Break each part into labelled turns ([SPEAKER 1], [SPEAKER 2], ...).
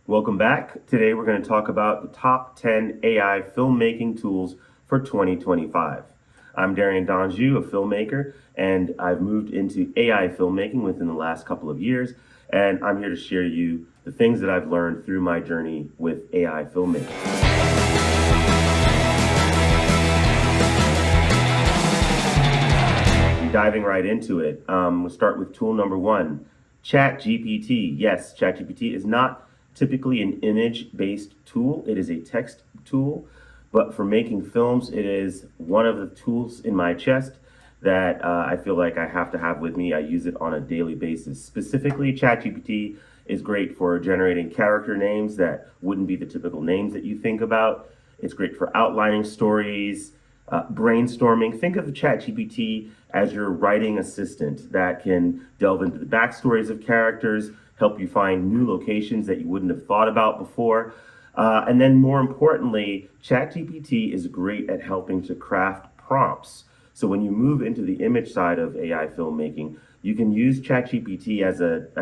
[SPEAKER 1] Welcome back. Today we're going to talk about the top 10 AI filmmaking tools for 2025. I'm Darian Donjou, a filmmaker, and I've moved into AI filmmaking within the last couple of years, and I'm here to share you the things that I've learned through my journey with AI filmmaking. Diving right into it, we'll start with tool number one, ChatGPT. Yes, ChatGPT is not typically an image-based tool. It is a text tool, but for making films, it is one of the tools in my chest that I feel like I have to have with me. I use it on a daily basis. Specifically, ChatGPT is great for generating character names that wouldn't be the typical names that you think about. It's great for outlining stories, brainstorming. Think of ChatGPT as your writing assistant that can delve into the backstories of characters, help you find new locations that you wouldn't have thought about before. And then more importantly, ChatGPT is great at helping to craft prompts. So when you move into the image side of AI filmmaking, you can use ChatGPT as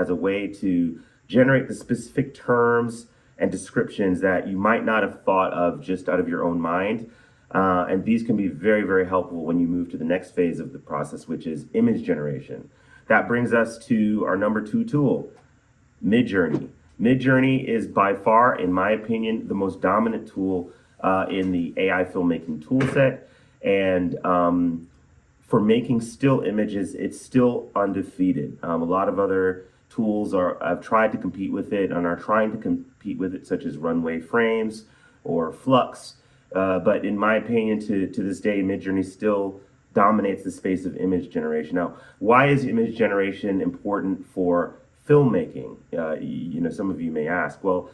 [SPEAKER 1] a way to generate the specific terms and descriptions that you might not have thought of just out of your own mind. And these can be very, very helpful when you move to the next phase of the process, which is image generation. That brings us to our number two tool, Midjourney. Midjourney is by far, in my opinion, the most dominant tool in the AI filmmaking tool set. And for making still images, it's still undefeated. A lot of other tools have tried to compete with it and are trying to compete with it, such as Runway Frames or Flux. But in my opinion, to this day, Midjourney still dominates the space of image generation. Now, why is image generation important for filmmaking? Some of you may ask. Well,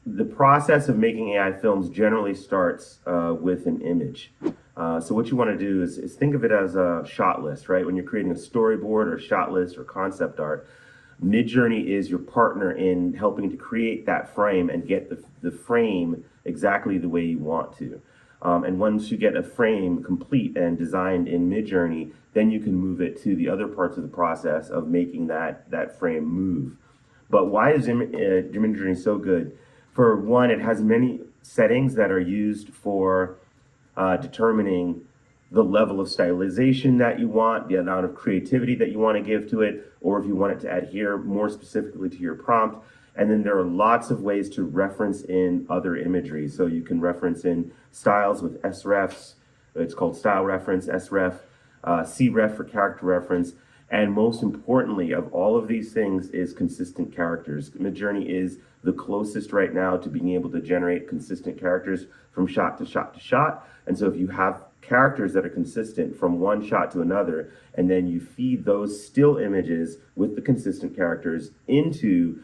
[SPEAKER 1] the process of making AI films generally starts with an image. So what you want to do is think of it as a shot list, right? When you're creating a storyboard or shot list or concept art, Midjourney is your partner in helping to create that frame and get the frame exactly the way you want to. And once you get a frame complete and designed in Midjourney, then you can move it to the other parts of the process of making that frame move. But why is Midjourney so good? For one, it has many settings that are used for determining the level of stylization that you want, the amount of creativity that you want to give to it, or if you want it to adhere more specifically to your prompt. And then there are lots of ways to reference in other imagery. So you can reference in styles with srefs, it's called style reference, sref, cref for character reference. And most importantly of all of these things is consistent characters. Midjourney is the closest right now to being able to generate consistent characters from shot to shot to shot. And so if you have characters that are consistent from one shot to another, and then you feed those still images with the consistent characters into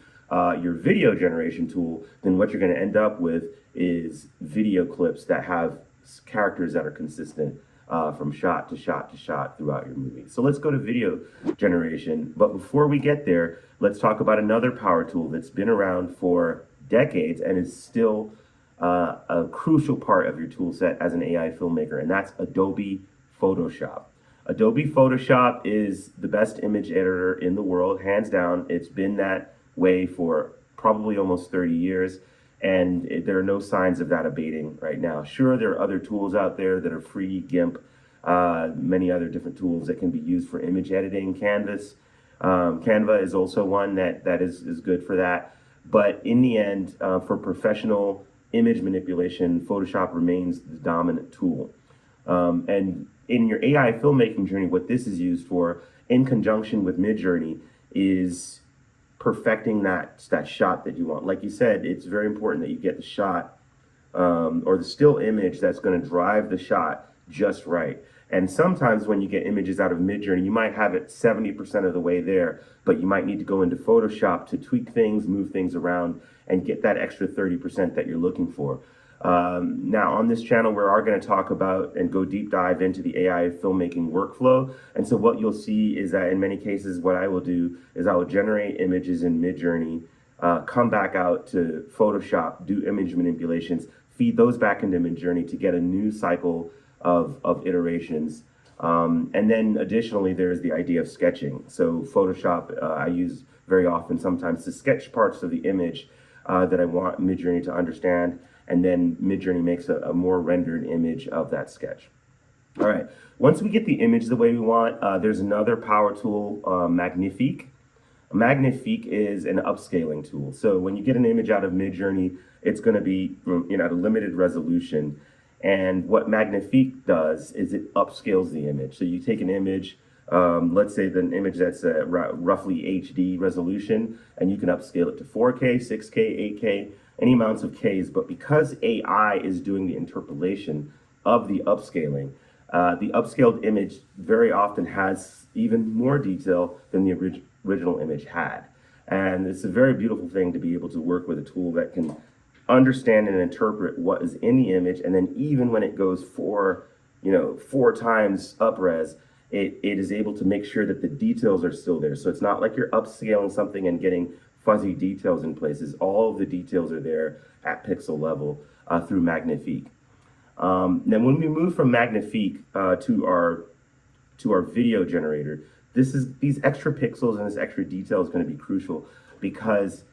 [SPEAKER 1] your video generation tool, then what you're going to end up with is video clips that have characters that are consistent from shot to shot to shot throughout your movie. So let's go to video generation. But before we get there, let's talk about another power tool that's been around for decades and is still a crucial part of your tool set as an AI filmmaker, and that's Adobe Photoshop. Adobe Photoshop is the best image editor in the world, hands down. It's been that way for probably almost 30 years, and there are no signs of that abating right now. Sure, there are other tools out there that are free, GIMP, many other different tools that can be used for image editing. Canva is also one that is good for that. But in the end, for professional image manipulation, Photoshop remains the dominant tool. And in your AI filmmaking journey, what this is used for, in conjunction with Midjourney, is perfecting that shot that you want. Like you said, it's very important that you get the shot or the still image that's going to drive the shot just right. And sometimes when you get images out of Midjourney, you might have it 70% of the way there, but you might need to go into Photoshop to tweak things, move things around, and get that extra 30% that you're looking for. Now on this channel, we are going to talk about and go deep dive into the AI filmmaking workflow. And so what you'll see is that in many cases, what I will do is I will generate images in Midjourney, come back out to Photoshop, do image manipulations, feed those back into Midjourney to get a new cycle of iterations. And then additionally, there's the idea of sketching. So Photoshop, I use very often sometimes to sketch parts of the image that I want Midjourney to understand, and then Midjourney makes a more rendered image of that sketch. All right, once we get the image the way we want, there's another power tool, Magnific. Magnific is an upscaling tool. So when you get an image out of Midjourney, it's going to be at a limited resolution. And what Magnific does is it upscales the image. So you take an image, let's say an image that's roughly HD resolution, and you can upscale it to 4K, 6K, 8K, any amounts of Ks. But because AI is doing the interpolation of the upscaling, the upscaled image very often has even more detail than the original image had. And it's a very beautiful thing to be able to work with a tool that can understand and interpret what is in the image, and then even when it goes four times upres, it is able to make sure that the details are still there. So it's not like you're upscaling something and getting fuzzy details in places. All of the details are there at pixel level through Magnific. Then when we move from Magnific to our video generator, these extra pixels and this extra detail is going to be crucial, because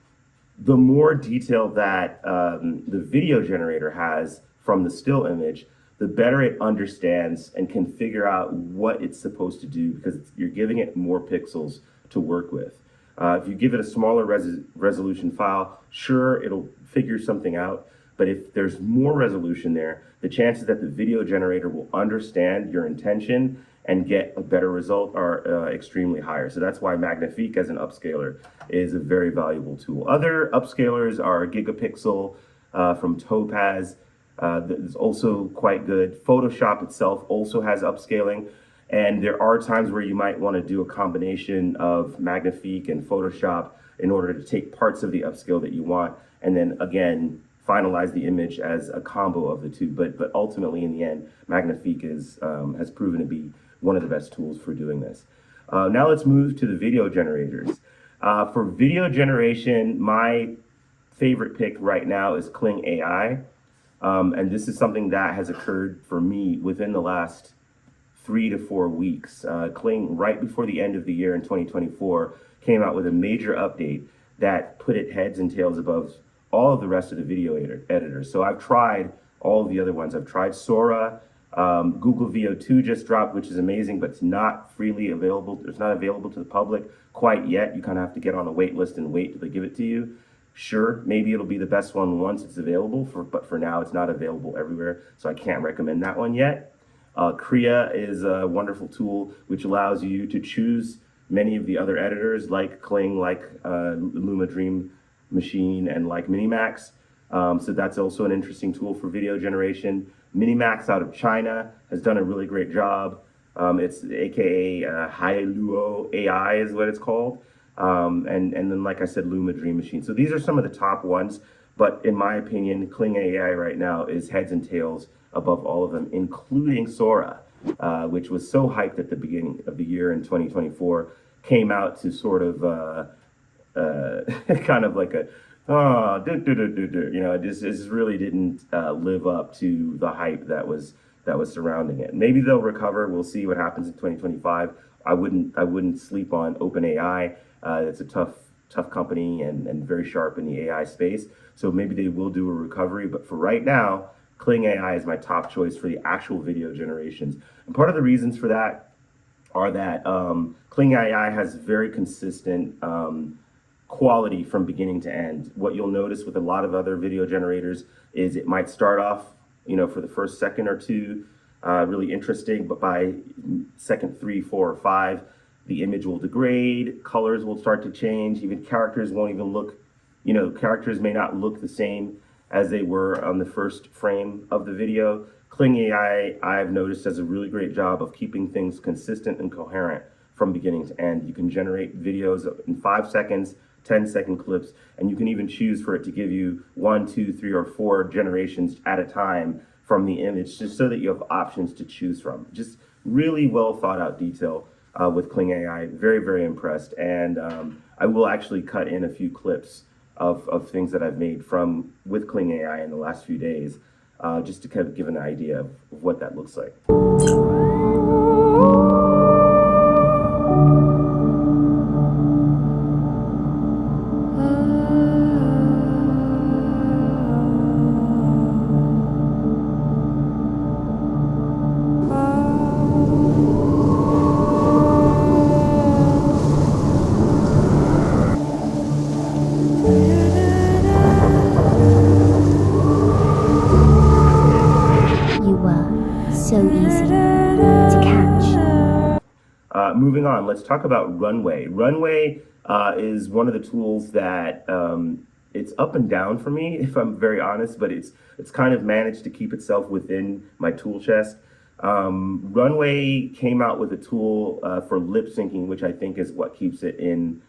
[SPEAKER 1] the more detail that the video generator has from the still image, the better it understands and can figure out what it's supposed to do, because you're giving it more pixels to work with. If you give it a smaller resolution file, sure, it'll figure something out. But if there's more resolution there, the chances that the video generator will understand your intention and get a better result are extremely higher. So that's why Magnific as an upscaler is a very valuable tool. Other upscalers are Gigapixel from Topaz. That's also quite good. Photoshop itself also has upscaling. And there are times where you might want to do a combination of Magnific and Photoshop in order to take parts of the upscale that you want, and then again, finalize the image as a combo of the two. But ultimately, in the end, Magnific has proven to be one of the best tools for doing this. Now let's move to the video generators. For video generation, my favorite pick right now is Kling AI. And this is something that has occurred for me within the last 3 to 4 weeks. Kling, right before the end of the year in 2024, came out with a major update that put it heads and tails above all of the rest of the video editors. So I've tried all of the other ones. I've tried Sora. Google VO2 just dropped, which is amazing, but it's not freely available. It's not available to the public quite yet. You kind of have to get on a wait list and wait till they give it to you. Sure, maybe it'll be the best one once it's available, but for now it's not available everywhere, so I can't recommend that one yet. Krea is a wonderful tool which allows you to choose many of the other editors like Kling, like Luma Dream Machine, and like Minimax. So that's also an interesting tool for video generation. Minimax out of China has done a really great job. It's aka Hailuo AI is what it's called. And then, like I said, Luma Dream Machine. So these are some of the top ones, but in my opinion, Kling AI right now is heads and tails above all of them, including Sora, which was so hyped at the beginning of the year in 2024, came out to sort of kind of like a, it just really didn't live up to the hype that was surrounding it. Maybe they'll recover. We'll see what happens in 2025. I wouldn't sleep on OpenAI. It's a tough company and very sharp in the AI space. So maybe they will do a recovery. But for right now, Kling AI is my top choice for the actual video generations. And part of the reasons for that are that Kling AI has very consistent quality from beginning to end. What you'll notice with a lot of other video generators is it might start off, for the first second or two, really interesting, but by second 3, 4, or 5, the image will degrade, colors will start to change, even characters won't even look, characters may not look the same as they were on the first frame of the video. Kling AI, I've noticed, does a really great job of keeping things consistent and coherent from beginning to end. You can generate videos in 5 seconds, 10-second clips, and you can even choose for it to give you 1, 2, 3, or 4 generations at a time from the image, just so that you have options to choose from. Just really well thought out detail with Kling AI. Very, very impressed. And I will actually cut in a few clips of things that I've made with Kling AI in the last few days, just to kind of give an idea of what that looks like. moving on, let's talk about Runway. Runway is one of the tools that it's up and down for me, if I'm very honest, but it's kind of managed to keep itself within my tool chest. Runway came out with a tool for lip syncing, which I think is what keeps it in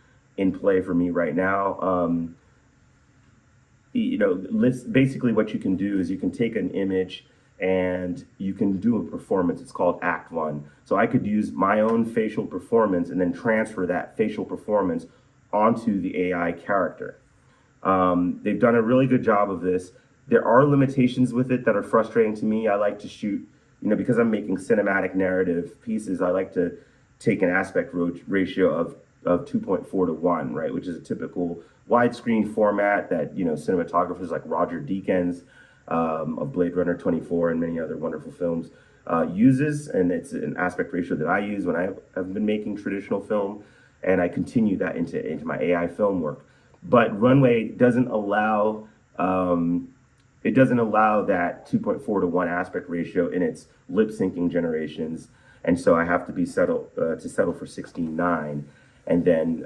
[SPEAKER 1] play for me right now. Basically what you can do is you can take an image and you can do a performance. It's called Act One. So I could use my own facial performance and then transfer that facial performance onto the AI character. They've done a really good job of this. There are limitations with it that are frustrating to me. I like to shoot, because I'm making cinematic narrative pieces, I like to take an aspect ratio of 2.4 to 1, right, which is a typical widescreen format that, cinematographers like Roger Deakins of Blade Runner 24 and many other wonderful films uses, and it's an aspect ratio that I use when I've been making traditional film, and I continue that into my AI film work. But Runway doesn't allow that 2.4 to 1 aspect ratio in its lip syncing generations, and so I have to settle for 16:9, and then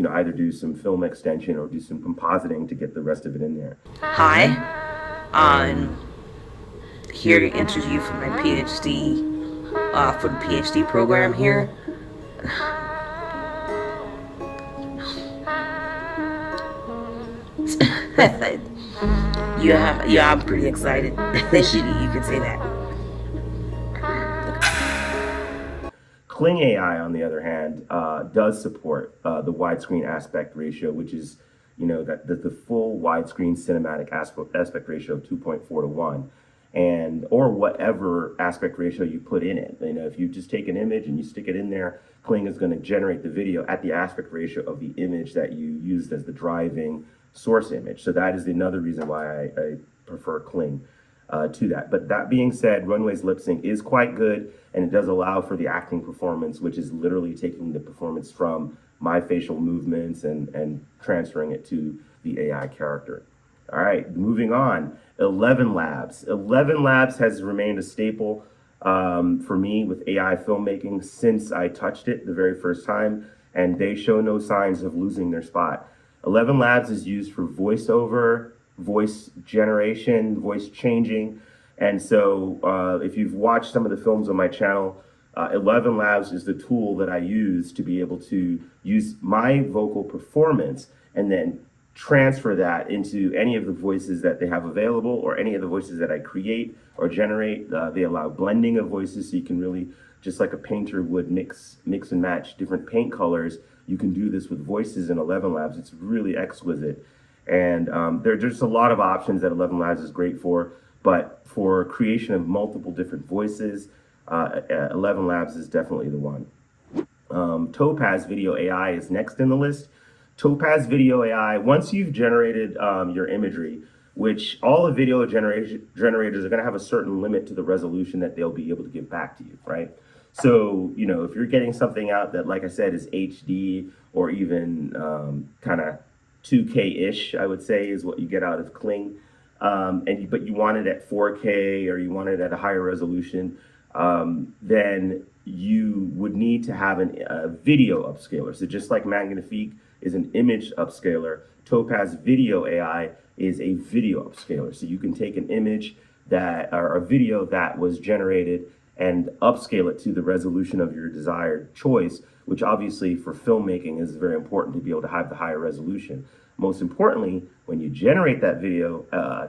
[SPEAKER 1] either do some film extension or do some compositing to get the rest of it in there.
[SPEAKER 2] Hi, I'm here to interview for my PhD, for the PhD program here. Yeah, I'm pretty excited. You could say that.
[SPEAKER 1] Kling AI, on the other hand, does support the widescreen aspect ratio, which is, the full widescreen cinematic aspect ratio of 2.4 to 1, or whatever aspect ratio you put in it. If you just take an image and you stick it in there, Kling is going to generate the video at the aspect ratio of the image that you used as the driving source image. So that is another reason why I prefer Kling to that. But that being said, Runway's lip sync is quite good, and it does allow for the acting performance, which is literally taking the performance from my facial movements and transferring it to the AI character. All right, moving on. ElevenLabs. ElevenLabs has remained a staple for me with AI filmmaking since I touched it the very first time, and they show no signs of losing their spot. ElevenLabs is used for voiceover, voice generation, voice changing. And so if you've watched some of the films on my channel, ElevenLabs is the tool that I use to be able to use my vocal performance and then transfer that into any of the voices that they have available or any of the voices that I create or generate. They allow blending of voices, so you can really, just like a painter would mix and match different paint colors, you can do this with voices in ElevenLabs. It's really exquisite. And there's just a lot of options that ElevenLabs is great for, but for creation of multiple different voices, ElevenLabs is definitely the one. Topaz Video AI is next in the list. Topaz Video AI, once you've generated your imagery, which all the video generators are going to have a certain limit to the resolution that they'll be able to give back to you, right? So, if you're getting something out that, like I said, is HD or even kind of 2K-ish, I would say, is what you get out of Kling, but you want it at 4K or you want it at a higher resolution, then you would need to have a video upscaler. So just like Magnific is an image upscaler, Topaz Video AI is a video upscaler. So you can take an image or a video that was generated and upscale it to the resolution of your desired choice, which obviously for filmmaking is very important to be able to have the higher resolution. Most importantly, when you generate that video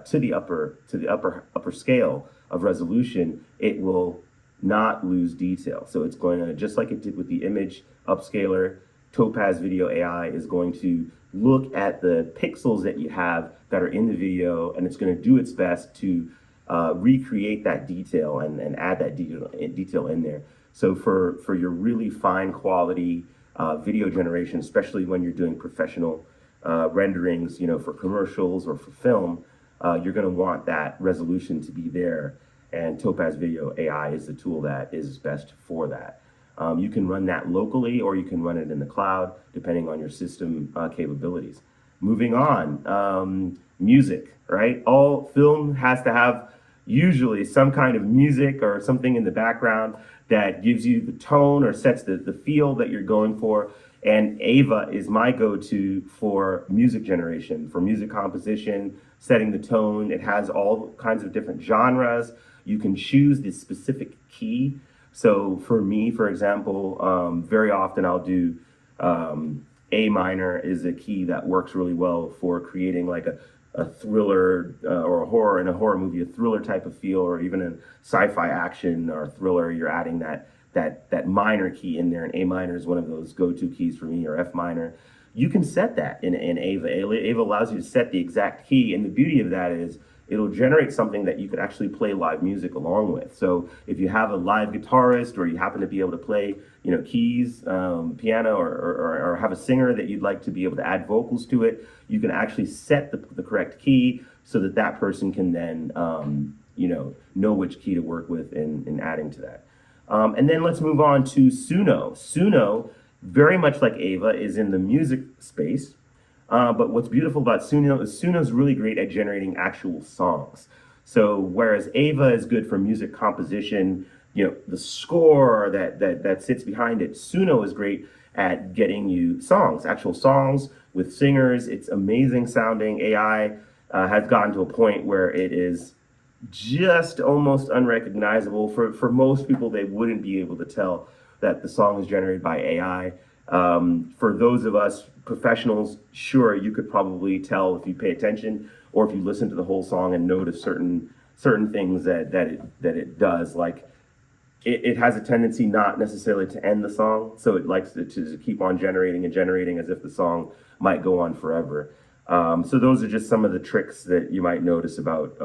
[SPEAKER 1] to the upper scale of resolution, it will not lose detail. So it's going to, just like it did with the image upscaler, Topaz Video AI is going to look at the pixels that you have that are in the video, and it's going to do its best to recreate that detail and add that detail in there. So for your really fine quality video generation, especially when you're doing professional renderings, for commercials or for film, you're going to want that resolution to be there. And Topaz Video AI is the tool that is best for that. You can run that locally or you can run it in the cloud, depending on your system capabilities. Moving on, music, right? All film has to have usually some kind of music or something in the background that gives you the tone or sets the feel that you're going for. And AIVA is my go-to for music generation, for music composition, setting the tone. It has all kinds of different genres. You can choose the specific key. So for me, for example, very often I'll do A minor is a key that works really well for creating like a thriller or a horror in a horror movie, a thriller type of feel, or even a sci-fi action or thriller. You're adding that minor key in there, and A minor is one of those go-to keys for me, or F minor. You can set that in AIVA. AIVA allows you to set the exact key, and the beauty of that is it'll generate something that you could actually play live music along with. So if you have a live guitarist, or you happen to be able to play, keys, piano, or have a singer that you'd like to be able to add vocals to it, you can actually set the correct key so that person can then, know which key to work with in adding to that. And then let's move on to Suno. Suno, very much like AIVA, is in the music space. But what's beautiful about Suno is Suno's really great at generating actual songs. So whereas AIVA is good for music composition, the score that sits behind it, Suno is great at getting you songs, actual songs with singers. It's amazing sounding. AI has gotten to a point where it is just almost unrecognizable. For most people, they wouldn't be able to tell that the song is generated by AI. For those of us professionals, sure, you could probably tell if you pay attention or if you listen to the whole song and notice certain things that it does. Like it has a tendency not necessarily to end the song, so it likes to keep on generating and generating as if the song might go on forever. So those are just some of the tricks that you might notice about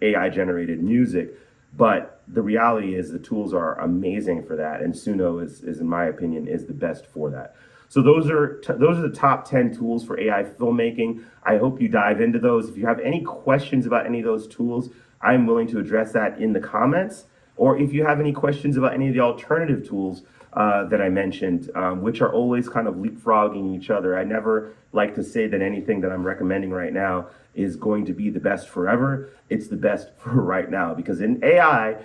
[SPEAKER 1] AI generated music. But the reality is the tools are amazing for that, and Suno is in my opinion, is the best for that. So those are the top 10 tools for AI filmmaking. I hope you dive into those. If you have any questions about any of those tools, I'm willing to address that in the comments. Or if you have any questions about any of the alternative tools that I mentioned, which are always kind of leapfrogging each other. I never like to say that anything that I'm recommending right now is going to be the best forever. It's the best for right now, because in AI,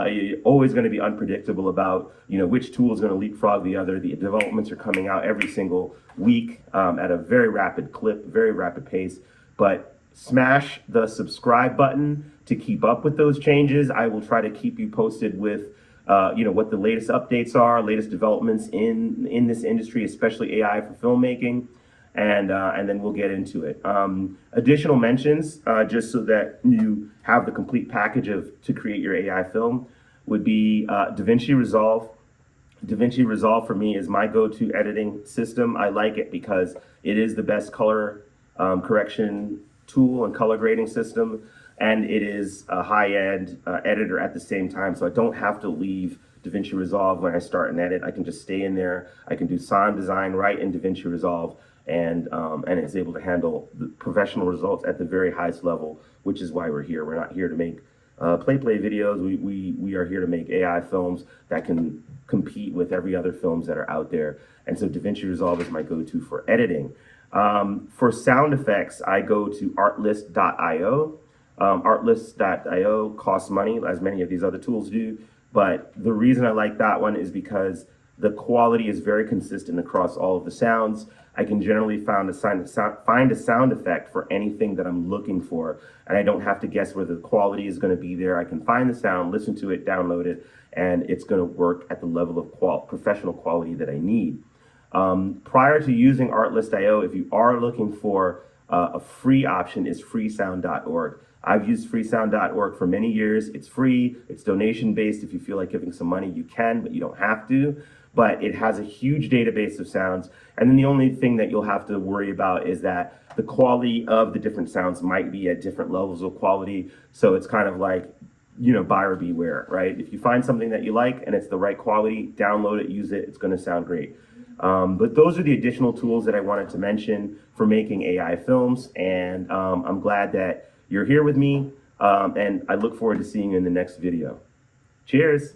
[SPEAKER 1] you're always going to be unpredictable about which tool is going to leapfrog the other. The developments are coming out every single week at a very rapid clip, very rapid pace. But smash the subscribe button to keep up with those changes. I will try to keep you posted with what the latest updates are, latest developments in this industry, especially AI for filmmaking, and then we'll get into it. Additional mentions, just so that you have the complete package to create your AI film, would be Davinci Resolve. Davinci Resolve for me is my go-to editing system. I like it because it is the best color correction tool and color grading system, and it is a high-end editor at the same time, so I don't have to leave Davinci Resolve when I start an edit. I can just stay in there. I can do sound design right in Davinci Resolve, and it's able to handle the professional results at the very highest level, which is why we're here. We're not here to make play videos. We are here to make AI films that can compete with every other films that are out there, and so Davinci Resolve is my go-to for editing. For sound effects, I go to artlist.io. Artlist.io costs money, as many of these other tools do, but the reason I like that one is because the quality is very consistent across all of the sounds. I can generally find a sound effect for anything that I'm looking for, and I don't have to guess whether the quality is going to be there. I can find the sound, listen to it, download it, and it's going to work at the level of professional quality that I need. Prior to using Artlist.io, if you are looking for a free option, is freesound.org. I've used freesound.org for many years. It's free, it's donation based. If you feel like giving some money, you can, but you don't have to. But it has a huge database of sounds. And then the only thing that you'll have to worry about is that the quality of the different sounds might be at different levels of quality. So it's kind of like, buyer beware, right? If you find something that you like and it's the right quality, download it, use it, it's gonna sound great. But those are the additional tools that I wanted to mention for making AI films. And I'm glad that you're here with me, and I look forward to seeing you in the next video. Cheers.